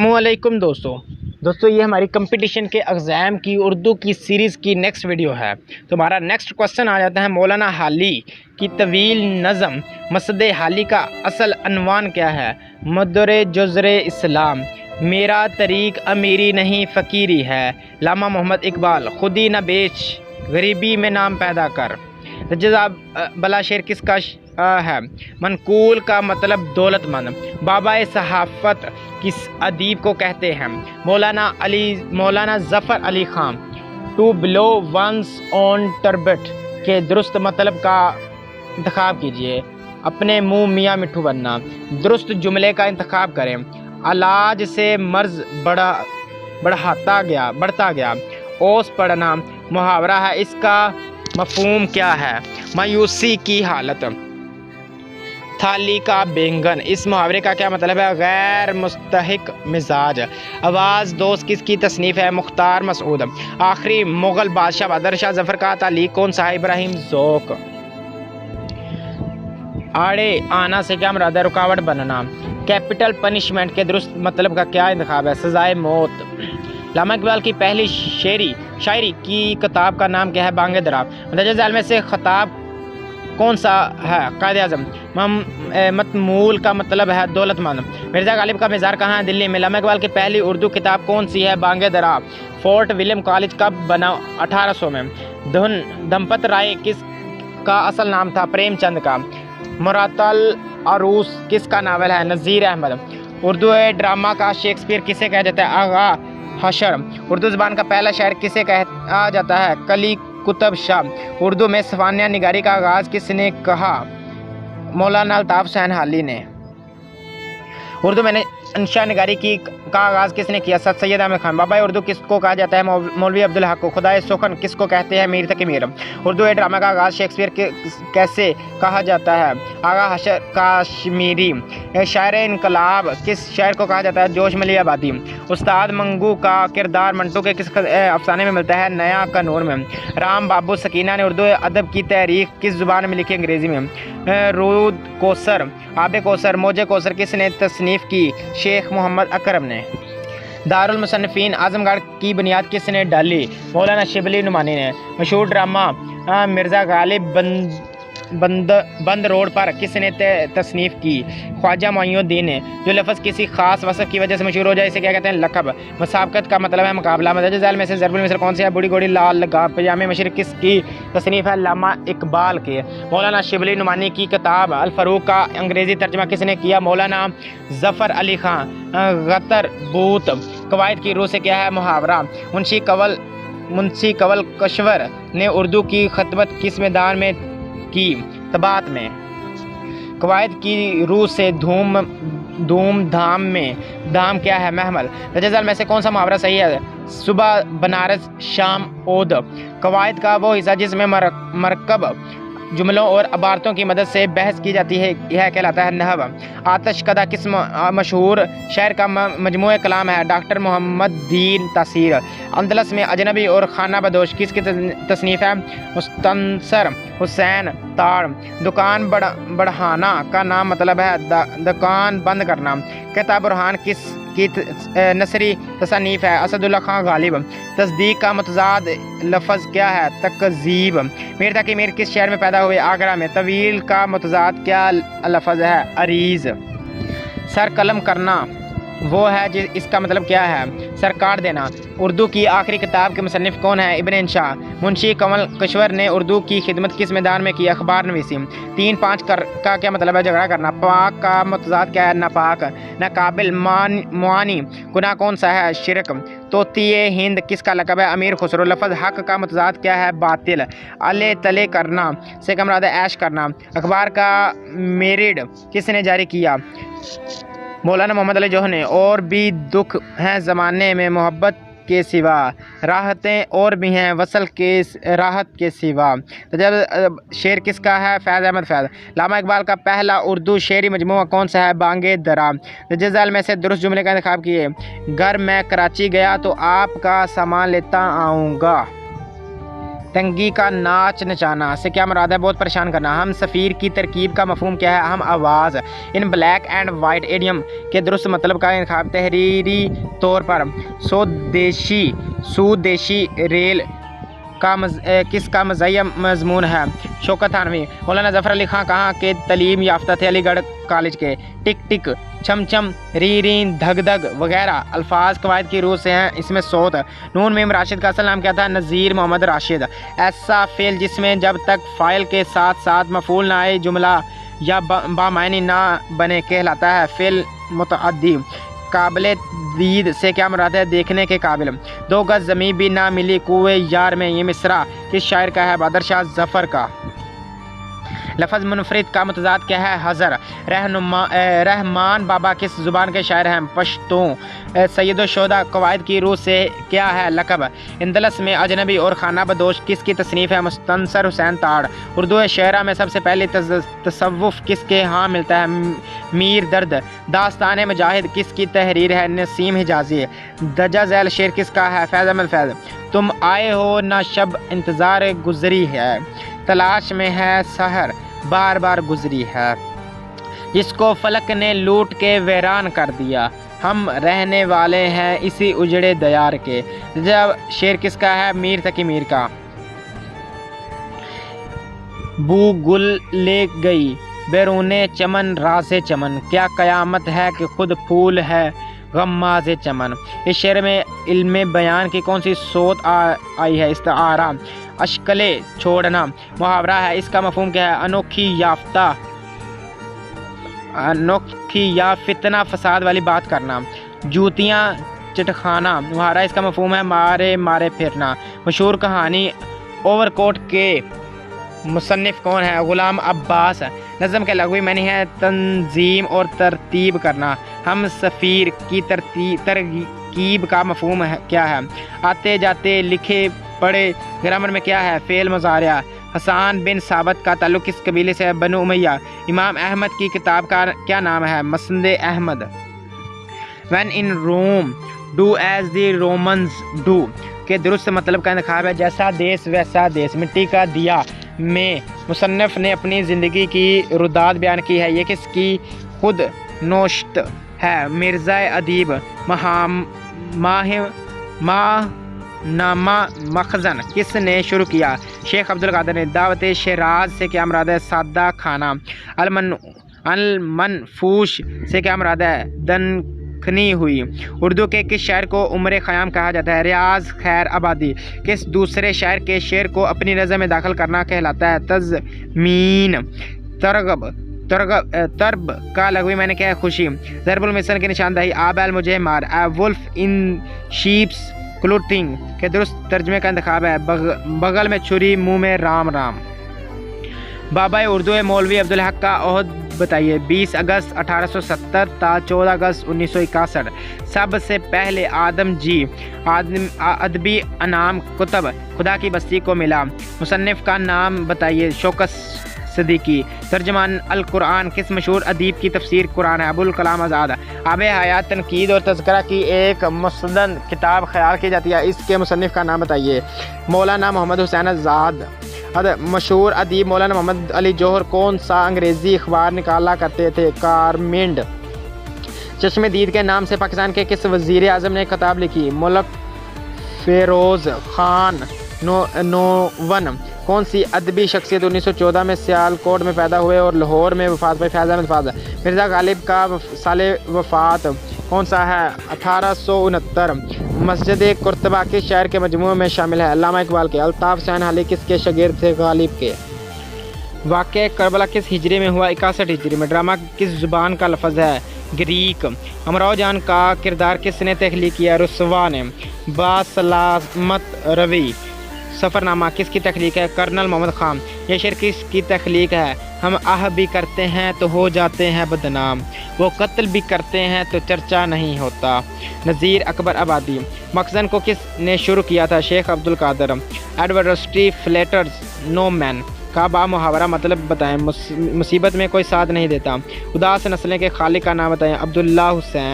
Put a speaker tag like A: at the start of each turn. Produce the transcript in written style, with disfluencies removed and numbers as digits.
A: अस्सलामुअलैकुम दोस्तों ये हमारी कंपटीशन के एग्ज़ाम की उर्दू की सीरीज़ की नेक्स्ट वीडियो है। तो हमारा नेक्स्ट क्वेश्चन आ जाता है, मौलाना हाली की तवील नज़म मसद हाली का असल अनवान क्या है? मदर जुज़र इस्लाम, मेरा तरीक़ अमीरी नहीं फ़कीरी है, लामा मोहम्मद इकबाल, खुदी न बेच गरीबी में नाम पैदा कर। जज़ा बला शेर किसका है? मनकूल का मतलब दौलतमंद। बाबा सहाफ़त किस अदीब को कहते हैं? Maulana Zafar Ali Khan. To blow once on Turbat के दुरुस्त मतलब का इंतखाब कीजिए। अपने मुँह मियाँ मिट्ठू बनना। दुरुस्त जुमले का इंतखाब करें। इलाज से मर्ज़ बढ़ता गया। ओस पढ़ना मुहावरा है, इसका मफ़हूम क्या है? मायूसी की हालत। थाली का बैंगन, इस मुहावरे का क्या मतलब है? गैर मुस्तहिक मिजाज। आवाज़ दोस्त किसकी तसनीफ़ है? मुख्तार मसूद। आखिरी मुग़ल बादशाह बहादुर शाह ज़फ़र का तालीक कौन सा है? इब्राहिम ज़ौक़। आड़े आना से क्या मुराद है? रुकावट बनना। कैपिटल पनिशमेंट के दुरुस्त मतलब का क्या इंतखाब है? सज़ाए मौत। लामा इकबाल की पहली शायरी की किताब का नाम क्या है? बांगे दराब। मदरजा झैल में से खताब कौन सा है? कायदे आज़म। मतमूल का मतलब है दौलतमंद। मिर्ज़ा गालिब का मज़ार कहाँ है? दिल्ली में। लामा इकबाल की पहली उर्दू किताब कौन सी है? बांगे दराब। फोर्ट विलियम कॉलेज कब बना? 1800 में। धमपत राय किस का असल नाम था? प्रेमचंद का। मुरातल अरूस किसका नावल है? नज़ीर अहमद। उर्दू ड्रामा का शेक्सपियर किसे कहा जाता है? आगा हशर। उर्दू ज़बान का पहला शायर किसे कहा जाता है? कली कुतुब शाह। उर्दू में सफानिया निगारी का आगाज़ किसने कहा? मौलाना अल्ताफ़ हुसैन हाली ने। उर्दू में अंशा निगारी का आगाज़ किसने किया? सैयद अहमद खान। बाबा उर्दू किसको कहा जाता है? मौलवी अब्दुल हक को। खुदाए सुखन किसको कहते हैं? मीर तकी मीर। उर्दू ड्रामा का आगाज़ शेक्सपियर कैसे कहा जाता है? आगा हशर काश्मीरी। शायर इनकलाब किस शायर को कहा जाता है? जोश मली आबादी। उस्ताद मंगू का किरदार मंटू के किस अफसाने में मिलता है? नया कनूर में। राम बाबू सकीना ने उर्दू अदब की तहरीक किस ज़ुबान में लिखी? अंग्रेज़ी में। रूद कोसर, आब कोसर, मौजे कोसर किसने तसनीफ़ की? शेख मोहम्मद अकरम ने। दारुल मुसन्निफ़ीन आज़मगढ़ की बुनियाद किसने डाली? मौलाना शिबली नुमानी ने। मशहूर ड्रामा मिर्ज़ा गालिब बंद रोड पर किसने तसनीफ़ की? ख्वाजा मोइनुद्दीन ने। जो लफ्ज़ किसी खास वصف की वजह से मशहूर हो जाए इसे क्या कहते हैं? लक़ब। मुसाबक़त का मतलब है मुकाबला। मदरजा झैल में से ज़रबुल मिसर कौन सी है? बूढ़ी घोड़ी लाल लगाम। पजामे मशरिक़ किसकी तसनीफ़ है? लामा इकबाल की। मौलाना शिबली नुमानी की किताब अल फ़ारूक़ का अंग्रेज़ी तर्जमा किसने किया? मौलाना ज़फ़र अली ख़ान। गतर बूत कवायद की रूह से क्या है? मुहावरा। मुंशी कंवल कश्वर ने उर्दू की खिदमत किस मैदान में की? तबात में। कवायद की रूह से धूम धाम में धाम क्या है? महमल। दर्जा में से कौन सा मुहावरा सही है? सुबह बनारस शाम ओद। कवायद का वो हिस्सा जिसमें मरकब जुमलों और अबारतों की मदद से बहस की जाती है यह कहलाता है नहव। आतश कदा किस मशहूर शायर का मजमूए कलाम है? डॉक्टर मोहम्मद दीन तासीर। अंदलस में अजनबी और खाना बदोश किसकी तसनीफ़ है? मुस्तंसर हुसैन ताड़। दुकान बढ़ाना का नाम मतलब है दुकान बंद करना। किताब बुरहान किस की नसरी तसनीफ़ है? असदुल्ला खान गालिब। तस्दीक का मुतज़ाद लफ्ज़ क्या है? तकज़ीब। मीर तकी मीर किस शहर में पैदा हुए? आगरा में। तवील का मुतज़ाद क्या लफ्ज़ है? अरीज़। सर कलम करना वो है इसका मतलब क्या है? सर काट देना। उर्दू की आखिरी किताब के मुसन्निफ़ कौन है? इब्न इंशा। मुंशी कंवल कश्वर ने उर्दू की खिदमत किस मैदान में की? अखबार नवीसी। 3-5 का क्या मतलब है? झगड़ा करना। पाक का मुतज़ाद क्या है? नापाक। नाकाबिल मुआनी गुनाह कौन सा है? शिरक। तोतिए हिंद किसका लक़ब है? अमीर खुसरो। लफ्ज़ हक का मुतज़ाद क्या है? बातिल। अले तले करना से क्या मुराद है? ऐश करना। अखबार का मेरिड किसने जारी किया? मौलाना मोहम्मद अली जोहर ने। और भी दुख हैं ज़माने में मोहब्बत के सिवा, राहतें और भी हैं वसल के राहत के सिवा। तो जब शेर किसका है? फैज़ अहमद फैज़। लामा इकबाल का पहला उर्दू शेरी मजमूआ कौन सा है? बांगे दराब। जज़ल में से दुरुस्त जुमले का इंतखाब किए। घर मैं कराची गया तो आपका सामान लेता आऊँगा। تنگی کا ناچ نچانا سے کیا مراد ہے؟ بہت پریشان کرنا۔ ہم سفیر کی ترکیب کا مفہوم کیا ہے؟ ہم آواز۔ In black and white idiom کے درست مطلب کا انتخاب تحریری طور پر۔ سودیشی ریل کس کا مزاحیہ مضمون ہے؟ شوکت تھانوی۔ مولانا ظفر علی خان کہاں کے تعلیم یافتہ تھے؟ علی گڑھ کالج کے۔ ٹک ٹک، چم چم، ری رین، دھگ دھگ وغیرہ الفاظ قواعد کی روح سے ہیں، اس میں صوت۔ نون میم راشد کا اصل نام کیا تھا؟ نذیر محمد راشد۔ ایسا فعل جس میں جب تک فاعل کے ساتھ ساتھ مفعول نہ آئے جملہ یا بامعنی نہ بنے کہلاتا ہے فعل متعدی۔ قابل دید سے کیا مراد ہے؟ دیکھنے کے قابل۔ 2 گز زمین بھی نہ ملی کوئے یار میں، یہ مصرع کس شاعر کا ہے؟ بہادر شاہ ظفر کا۔ لفظ منفرد کا متضاد کیا ہے؟ حضر۔ رحمان بابا کس زبان کے شاعر ہیں؟ پشتو۔ سید الشہداء قواعد کی روح سے کیا ہے؟ لقب۔ اندلس میں اجنبی اور خانہ بدوش کس کی تصنیف ہے؟ مستنصر حسین تاڑ۔ اردو شعراء میں سب سے پہلے تصوف کس کے ہاں ملتا ہے؟ میر درد۔ داستان مجاہد کس کی تحریر ہے؟ نسیم حجازی۔ درجہ ذیل شعر کس کا ہے؟ فیض احمد فیض۔ تم آئے ہو نہ شب انتظار گزری ہے، تلاش میں ہے سحر بار بار گزری ہے، جس کو فلک نے لوٹ کے ویران کر دیا، ہم رہنے والے ہیں اسی اجڑے دیار کے۔ جب شعر کس کا ہے؟ میر تقی میر کا۔ بو گل لے گئی بیرون چمن راز چمن، کیا قیامت ہے کہ خود پھول ہے غماز چمن۔ اس شعر میں علم بیان کی کون سی صوت آئی ہے؟ استعارہ۔ اشکلے چھوڑنا محاورہ ہے، اس کا مفہوم کیا ہے؟ انوکھی یا فتنہ فساد والی بات کرنا۔ جوتیاں چٹخانا محاورہ، اس کا مفہوم ہے مارے مارے پھرنا۔ مشہور کہانی اوور کوٹ کے مصنف کون ہے؟ غلام عباس۔ نظم کے لغوی معنی ہے تنظیم اور ترتیب کرنا۔ ہم سفیر کی ترکیب کا مفہوم کیا ہے؟ آتے جاتے، لکھے پڑھے۔ گرامر میں کیا ہے؟ فعل مضارع۔ حسان بن ثابت کا تعلق کس قبیلے سے ہے؟ بنو امیہ۔ امام احمد کی کتاب کا کیا نام ہے؟ مسند Ahmad. When in Rome, do as the Romans do کے درست مطلب کا انتخاب ہے جیسا دیس ویسا دیس۔ مٹی کا دیا میں مصنف نے اپنی زندگی کی روداد بیان کی ہے، یہ کس کی خود نوشت ہے؟ مرزا ادیب۔ نامہ مخزن کس نے شروع کیا؟ شیخ عبدالقادر نے۔ دعوت شیراز سے کیا مراد ہے؟ سادہ کھانا۔ المنفوش سے کیا مراد ہے؟ دنکھنی ہوئی۔ اردو کے کس شاعر کو عمر خیام کہا جاتا ہے؟ ریاض خیر آبادی۔ کس دوسرے شاعر کے شعر کو اپنی نظم میں داخل کرنا کہلاتا ہے؟ تضمین۔ ترب کا لغوی معنی کیا ہے؟ خوشی۔ ضرب المثل کی نشاندہی۔ آ بیل مجھے مار، اے ولف ان شیپس کلوتھنگ کے درست ترجمے کا انتخاب ہے بغل میں چھری منہ میں رام رام۔ بابا اردو مولوی عبدالحق کا عہد بتائیے۔ 20 اگست 1870 تا 14 اگست 1961۔ سب سے پہلے آدم جی ادبی انعام کتب خدا کی بستی کو ملا۔ مصنف کا نام بتائیے۔ شوکت صدیقی۔ ترجمان القرآن کس مشہور ادیب کی تفسیر قرآن ہے؟ ابوالکلام آزاد۔ آب حیات تنقید اور تذکرہ کی ایک مستند کتاب خیال کی جاتی ہے، اس کے مصنف کا نام بتائیے۔ مولانا محمد حسین آزاد۔ مشہور ادیب مولانا محمد علی جوہر کون سا انگریزی اخبار نکالا کرتے تھے؟ کارمینڈ۔ چشم دید کے نام سے پاکستان کے کس وزیر اعظم نے کتاب لکھی؟ ملک فیروز خان نوون۔ کون سی ادبی شخصیت 1914 میں سیالکوٹ میں پیدا ہوئے اور لاہور میں وفات پائی؟ فیض احمد فیض۔ مرزا غالب کا سال وفات کون سا ہے؟ 1869۔ مسجد قرطبہ کس شاعر کے مجموعے میں شامل ہے؟ علامہ اقبال کے۔ الطاف حسین حلی کس کے شاگرد تھے؟ غالب کے۔ واقعہ کربلا کس ہجری میں ہوا؟ 61 ہجری میں۔ ڈرامہ کس زبان کا لفظ ہے؟ گریک۔ امراؤ جان کا کردار کس نے تخلیق کیا؟ رسوا نے۔ باسلامت روی۔ سفر نامہ کس کی تخلیق ہے؟ کرنل محمد خان۔ یہ شعر کس کی تخلیق ہے؟ ہم آہ بھی کرتے ہیں تو ہو جاتے ہیں بدنام، وہ قتل بھی کرتے ہیں تو چرچا نہیں ہوتا۔ نذیر اکبر آبادی۔ مخزن کو کس نے شروع کیا تھا؟ شیخ عبدالقادر۔ ایڈورسٹی فلیٹرز نو مین کا با محاورہ مطلب بتائیں۔ مصیبت میں کوئی ساتھ نہیں دیتا۔ اداس نسلیں کے خالق کا نام بتائیں۔ عبداللہ حسین۔